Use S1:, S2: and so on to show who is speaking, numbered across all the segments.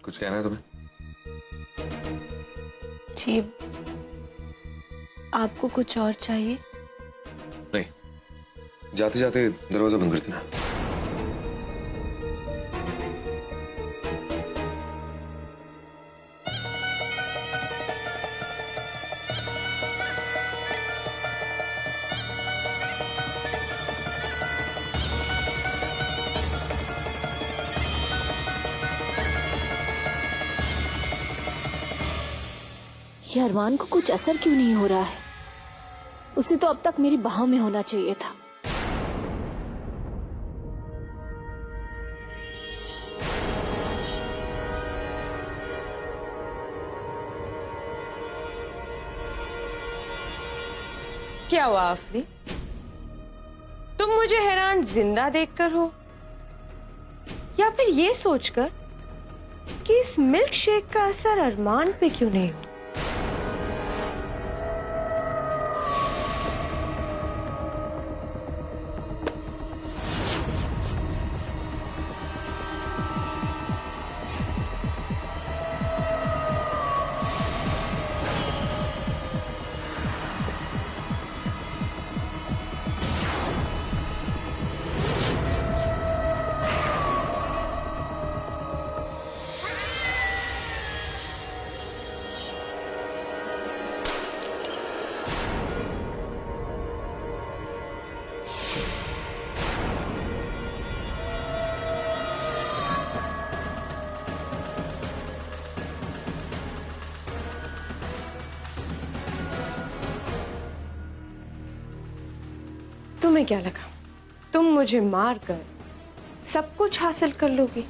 S1: कुछ कहना है तुम्हें?
S2: जी, आपको कुछ और चाहिए?
S1: नहीं, जाते जाते दरवाजा बंद कर देना।
S3: ये अरमान को कुछ असर क्यों नहीं हो रहा है? उसे तो अब तक मेरी बाहों में होना चाहिए था।
S4: क्या हुआ आफरी? तुम मुझे हैरान जिंदा देखकर हो या फिर ये सोचकर कि इस मिल्क शेक का असर अरमान पे क्यों नहीं हो? तुम्हें क्या लगा तुम मुझे मारकर सब कुछ हासिल कर लोगी?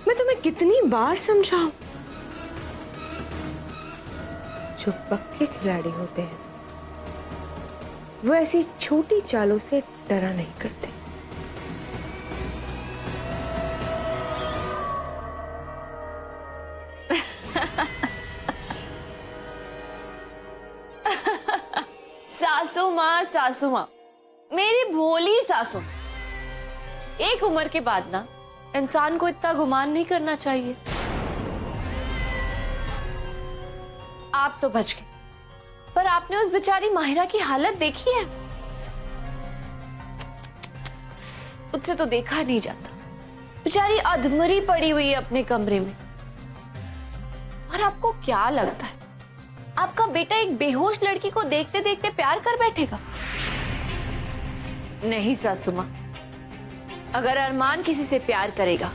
S4: मैं तुम्हें कितनी बार समझाऊं? जो पक्के खिलाड़ी होते हैं वो ऐसी छोटी चालों से डरा नहीं करते।
S2: सासू माँ, मेरी भोली सासू। एक उम्र के बाद ना इंसान को इतना गुमान नहीं करना चाहिए। आप तो बच गए, पर आपने उस बेचारी माहिरा की हालत देखी है? उससे तो देखा नहीं जाता, बेचारी अधमरी पड़ी हुई है अपने कमरे में। और आपको क्या लगता है आपका बेटा एक बेहोश लड़की को देखते देखते प्यार कर बैठेगा? नहीं सासू माँ, अगर अरमान किसी से प्यार करेगा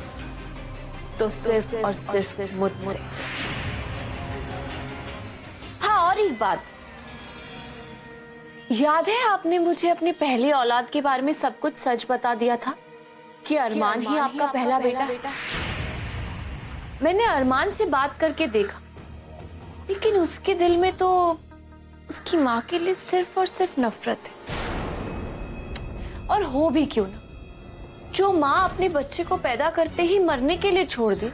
S2: तो सिर्फ और सिर्फ मुझसे। हाँ, और एक बात, याद है आपने मुझे अपनी पहली औलाद के बारे में सब कुछ सच बता दिया था कि अरमान ही आपका पहला बेटा है। मैंने अरमान से बात करके देखा, लेकिन उसके दिल में तो उसकी माँ के लिए सिर्फ और सिर्फ नफरत है। और हो भी क्यों ना, जो माँ अपने बच्चे को पैदा करते ही मरने के लिए छोड़ दे,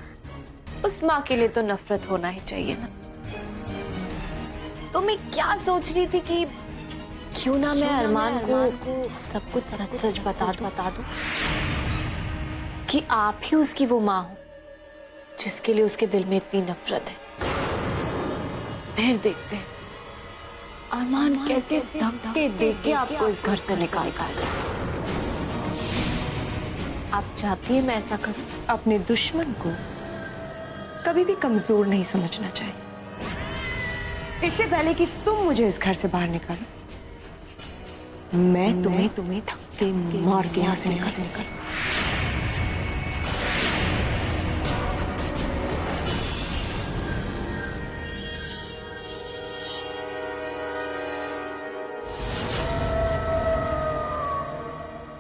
S2: उस माँ के लिए तो नफरत होना ही चाहिए ना। तो मैं क्या सोच रही थी कि क्यों ना मैं अरमान को सब कुछ सच सच बता दूं कि आप ही उसकी वो माँ हो जिसके लिए उसके दिल में इतनी नफरत है। फिर देखते हैं अरमान कैसे धक्के देके आपको इस घर से निकालता है। आप चाहती हैं मैं ऐसा करूं?
S4: अपने दुश्मन को कभी भी कमजोर नहीं समझना चाहिए। इससे पहले कि तुम मुझे इस घर से बाहर निकालो, मैं तुम्हें धक्के मार के यहाँ से निकाल।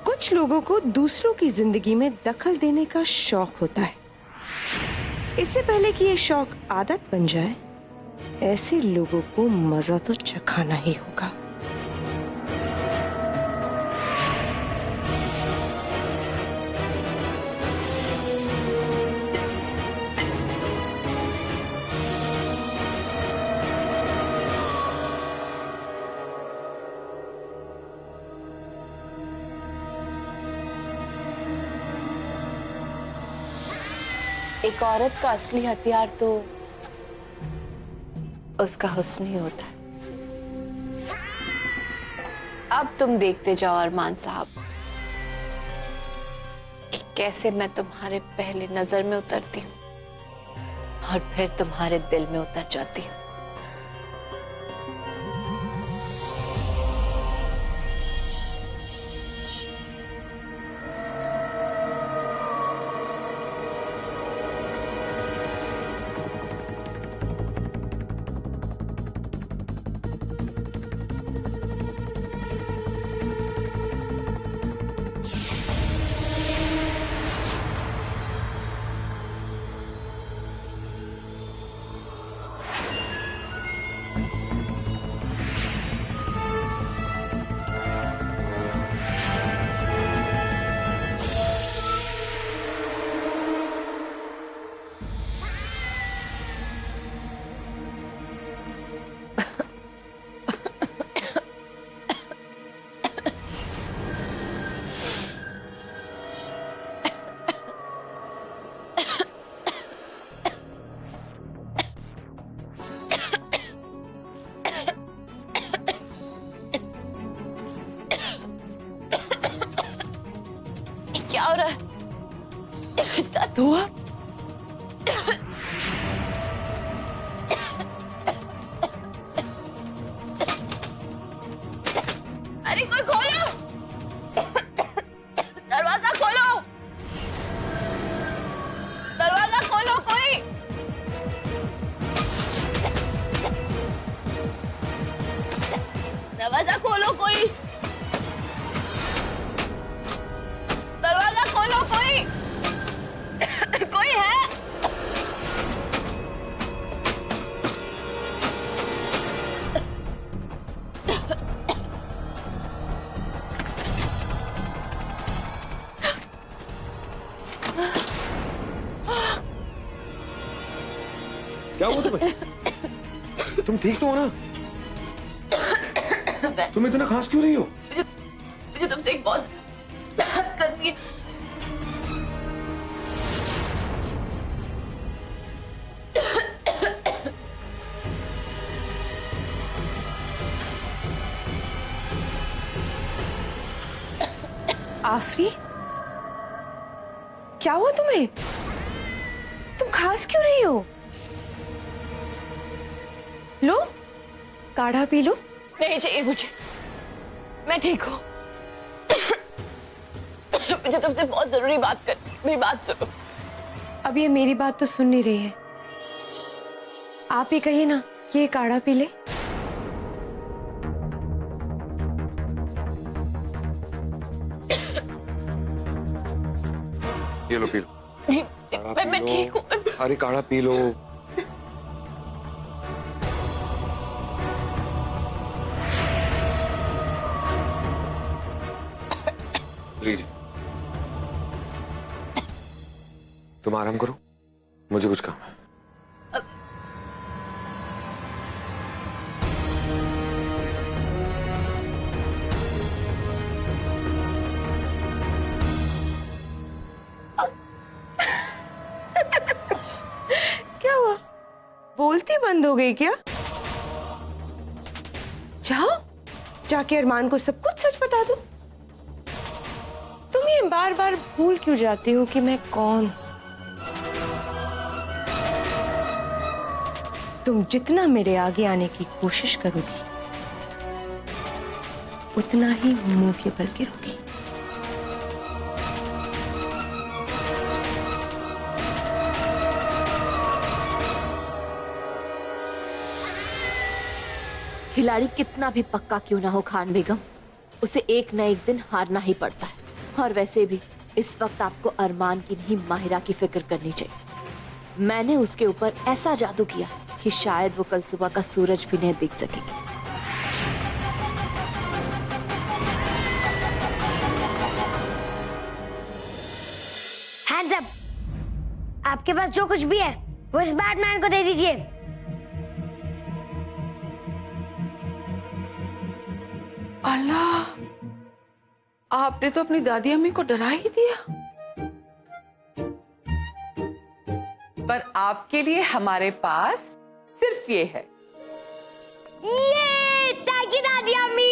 S4: कुछ लोगों को दूसरों की जिंदगी में दखल देने का शौक होता है। इससे पहले कि ये शौक आदत बन जाए, ऐसे लोगों को मजा तो चखाना ही होगा।
S2: एक औरत का असली हथियार तो उसका हुस्न ही होता है। अब तुम देखते जाओ अरमान साहब कि कैसे मैं तुम्हारे पहले नजर में उतरती हूँ और फिर तुम्हारे दिल में उतर जाती हूँ। क्या हो रहा है? दर्द हुआ? अरे कोई खोलो, दरवाजा खोलो, दरवाजा खोलो कोई। दरवाजा खोलो कोई, दरवाजा खोलो कोई। कोई है?
S1: क्या हुआ तुम्हें? तुम ठीक तो हो ना? तुम इतना खांस क्यों रही हो?
S2: मुझे तुमसे एक बहुत बात करनी है।
S4: आफरी, क्या हुआ तुम्हें? तुम खांस क्यों रही हो? लो, काढ़ा पी लो।
S2: नहीं चाहिए मुझे, मैं ठीक हूँ। मुझे तुमसे बहुत जरूरी बात करनी है, मेरी बात सुनो।
S4: अब ये मेरी बात तो सुन नहीं रही है। आप ही कहिए ना कि ये काढ़ा पी ले।
S1: ये लो पी लो।
S2: नहीं,
S1: काढ़ा
S2: मैं
S1: पी लो।
S2: ठीक हूँ।
S1: अरे काढ़ा पी लो। लीजिए, तुम आराम करो, मुझे कुछ काम है।
S4: क्या हुआ? बोलती बंद हो गई क्या? जाओ, जाके अरमान को सब कुछ सच बता दो। तुम ये बार बार भूल क्यों जाती हो कि मैं कौन? तुम जितना मेरे आगे आने की कोशिश करोगी, उतना ही मुंह के बल गिरोगी।
S3: खिलाड़ी कितना भी पक्का क्यों ना हो खान बेगम, उसे एक न एक दिन हारना ही पड़ता है। और वैसे भी इस वक्त आपको अरमान की नहीं माहिरा की फिक्र करनी चाहिए। मैंने उसके ऊपर ऐसा जादू किया कि शायद वो कल सुबह का सूरज भी नहीं दिख सकेगी।
S5: Hands up. आपके पास जो कुछ भी है वो इस बैटमैन को दे दीजिए।
S6: अल्लाह, आपने तो अपनी दादी अम्मी को डरा ही दिया। पर आपके लिए हमारे पास सिर्फ ये है।
S5: ये थैंक यू दादी अम्मी।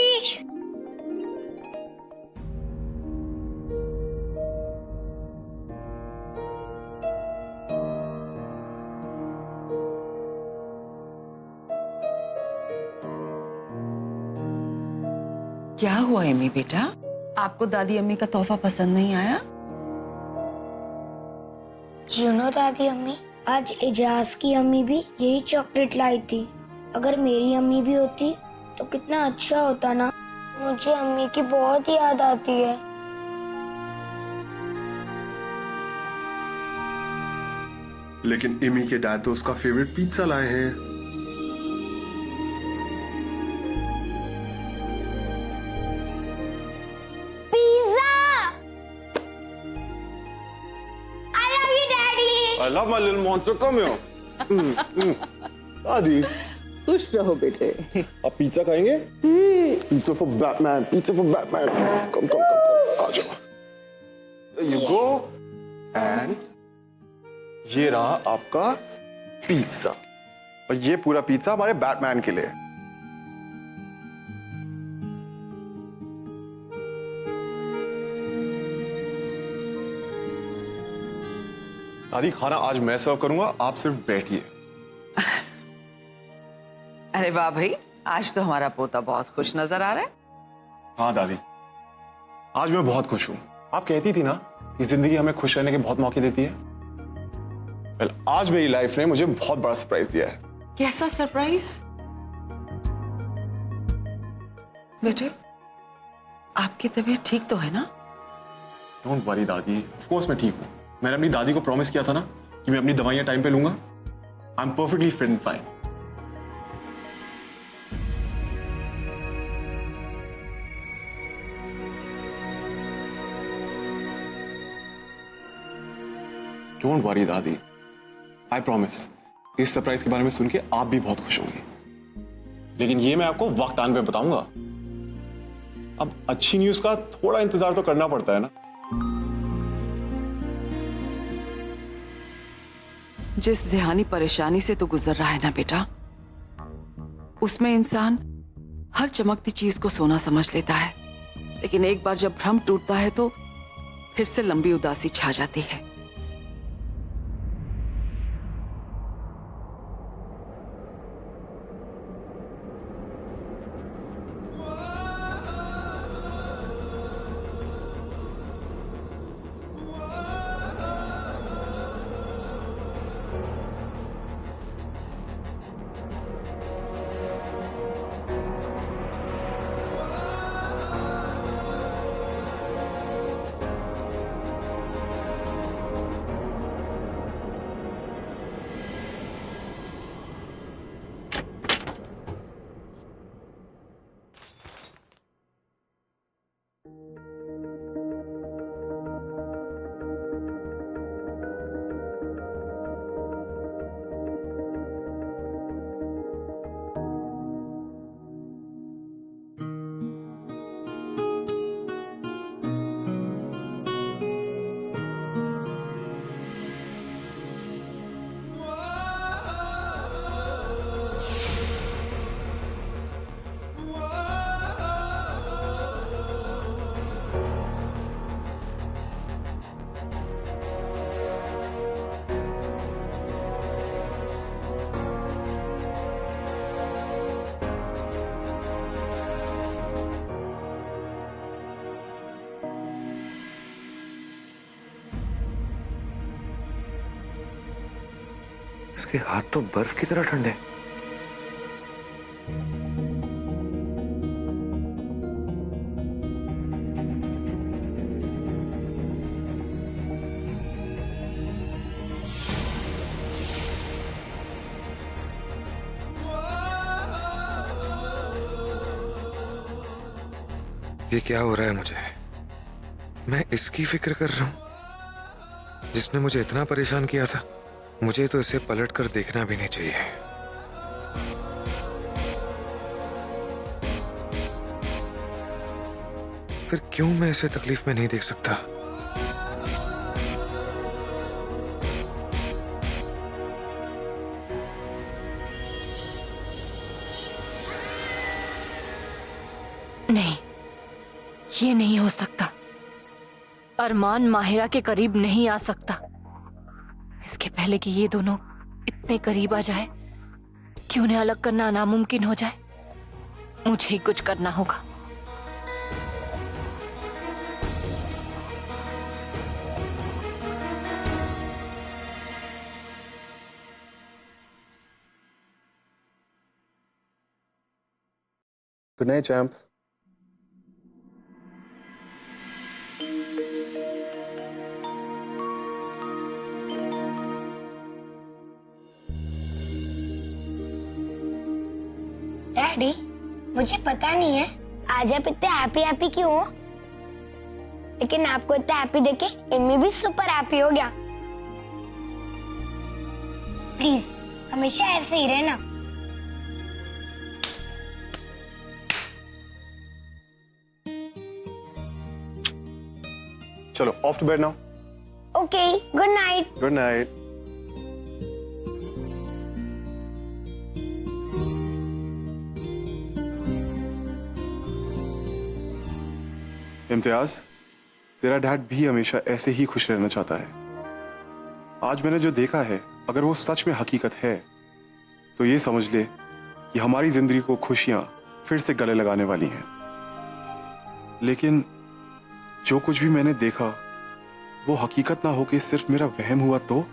S6: क्या हुआ एमी बेटा, आपको दादी अम्मी का तोहफा पसंद नहीं आया?
S5: यू नो दादी अम्मी, आज इजाज की अम्मी भी यही चॉकलेट लाई थी। अगर मेरी अम्मी भी होती तो कितना अच्छा होता ना। मुझे अम्मी की बहुत याद आती है।
S1: लेकिन इमी के डैड तो उसका फेवरेट पिज्जा लाए हैं।
S5: Pizza! I love you, Daddy.
S1: I love my little monster. Come here. दादी
S6: खुश रहो बेटे।
S1: आप पिज्जा खाएंगे? Pizza for Batman, pizza for Batman. Come come come come, आ जाओ। There you go. And ये रहा आपका पिज्जा, और ये पूरा पिज्जा हमारे बैटमैन के लिए। दादी खाना आज मैं सर्व करूंगा, आप सिर्फ बैठिए।
S6: अरे वाह भाई, आज तो हमारा पोता बहुत खुश नजर आ रहा है।
S1: हाँ दादी, आज मैं बहुत खुश हूं। आप कहती थी ना कि जिंदगी हमें खुश रहने के बहुत मौके देती है। well, आज मेरी लाइफ ने मुझे बहुत बड़ा सरप्राइज दिया है।
S6: कैसा सरप्राइज? बेटे, आपकी तबीयत ठीक तो है ना?
S1: डोंट वरी दादी, ऑफ कोर्स मैं ठीक हूं। मैंने अपनी दादी को प्रॉमिस किया था ना कि मैं अपनी दवाइयां टाइम पे लूंगा। I am perfectly fit and fine. Don't worry दादी, आई प्रॉमिस इस सरप्राइज के बारे में सुन के आप भी बहुत खुश होंगे। लेकिन ये मैं आपको वक्त आने पे बताऊंगा। अब अच्छी न्यूज का थोड़ा इंतजार तो करना पड़ता है ना।
S6: जिस ज़िहानी परेशानी से तो गुजर रहा है ना बेटा, उसमें इंसान हर चमकती चीज को सोना समझ लेता है, लेकिन एक बार जब भ्रम टूटता है तो फिर से लंबी उदासी छा जाती है।
S1: इसके हाथ तो बर्फ की तरह ठंडे। ये क्या हो रहा है मुझे? मैं इसकी फिक्र कर रहा हूं जिसने मुझे इतना परेशान किया था। मुझे तो इसे पलट कर देखना भी नहीं चाहिए। फिर क्यों मैं इसे तकलीफ में नहीं देख सकता?
S3: नहीं, ये नहीं हो सकता। अरमान माहिरा के करीब नहीं आ सकता। इसके पहले कि ये दोनों इतने करीब आ जाए कि उन्हें अलग करना नामुमकिन हो जाए, मुझे ही कुछ करना होगा।
S1: Good night champ.
S5: डैडी, मुझे पता नहीं है आज आप इतने हैप्पी हैप्पी क्यों हो, लेकिन आपको इतना हैप्पी देखे एम्मी भी सुपर हैप्पी हो गया। प्लीज हमेशा ऐसे ही रहना।
S1: चलो off to bed now.
S5: Okay, good night.
S1: Good night. Imtiaz, तेरा डैड भी हमेशा ऐसे ही खुश रहना चाहता है। आज मैंने जो देखा है, अगर वो सच में हकीकत है तो ये समझ ले कि हमारी जिंदगी को खुशियां फिर से गले लगाने वाली हैं। लेकिन जो कुछ भी मैंने देखा वो हकीकत ना होके सिर्फ मेरा वहम हुआ तो?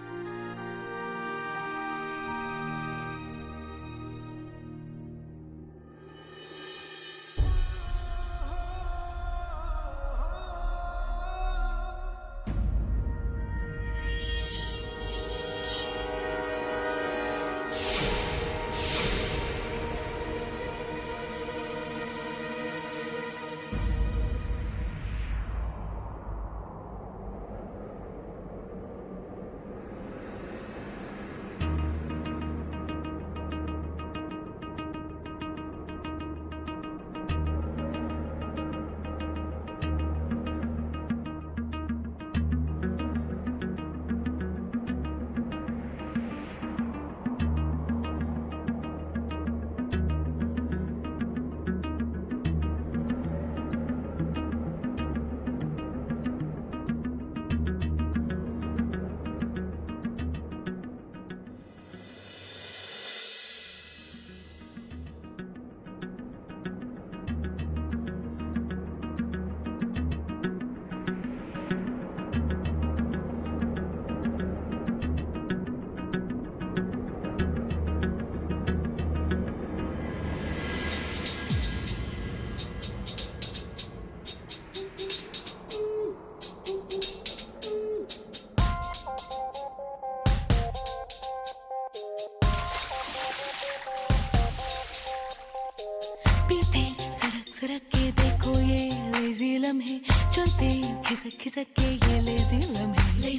S7: सरक के देखो ये लेजी लम्हे, चलते खिसक खिसक के ये लेजी लम्हे,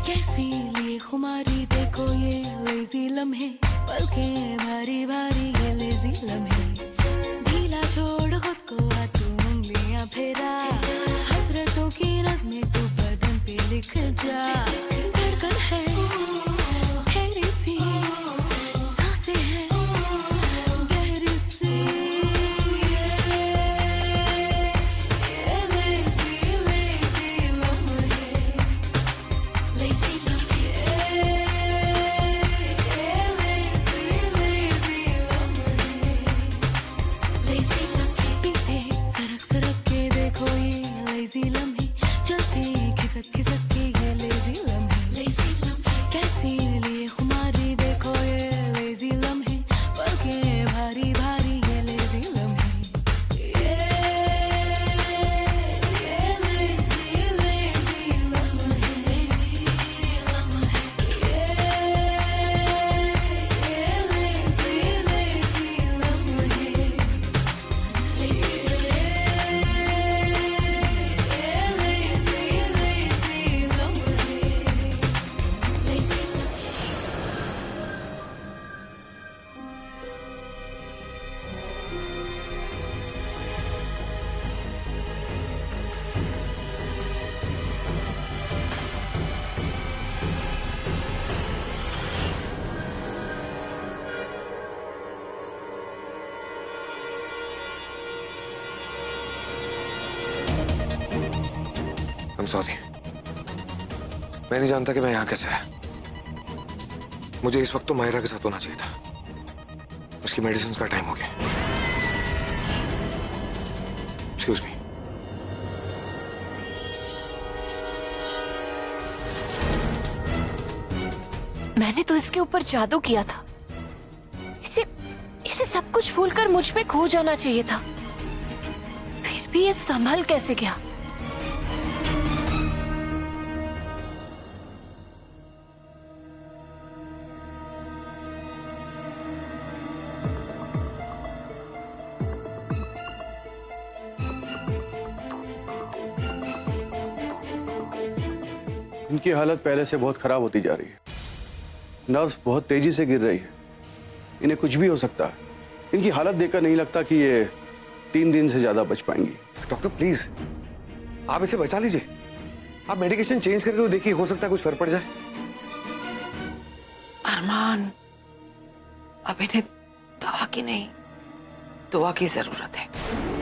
S7: कैसी लिए खुमारी देखो ये लेजी लम्हे, पलके भारी भारी ये लेजी लम्हे, ढीला छोड़ खुद को आ तू उंगलियां फेरा, हसरतों की नज़्में तू बदन पे लिख जा, धड़कन है ठहरी सी, सांसें हैं गहरी सी, सरक के देखो ये लेजी लम्हे, चलते खिसक खिसक के ये लेजी लम्हे।
S8: मैं नहीं जानता कि मैं यहाँ कैसे आया। मुझे इस वक्त तो माहिरा के साथ होना चाहिए था। उसकी मेडिसिन का टाइम हो गया। Excuse me.
S2: मैंने तो इसके ऊपर जादू किया था। इसे इसे सब कुछ भूलकर मुझ में खो जाना चाहिए था। फिर भी ये संभल कैसे गया?
S9: इनकी हालत पहले से बहुत खराब होती जा रही है। नर्व्स बहुत तेजी से गिर रही है। इन्हें कुछ भी हो सकता है। इनकी हालत देखकर नहीं लगता कि ये 3 दिन से ज्यादा बच पाएंगी।
S8: डॉक्टर प्लीज, आप इसे बचा लीजिए। आप मेडिकेशन चेंज करके तो देखिए, हो सकता है कुछ फर्क पड़ जाए।
S6: अरमान, अब इन्हें दवा की नहीं, दुआ की जरूरत है।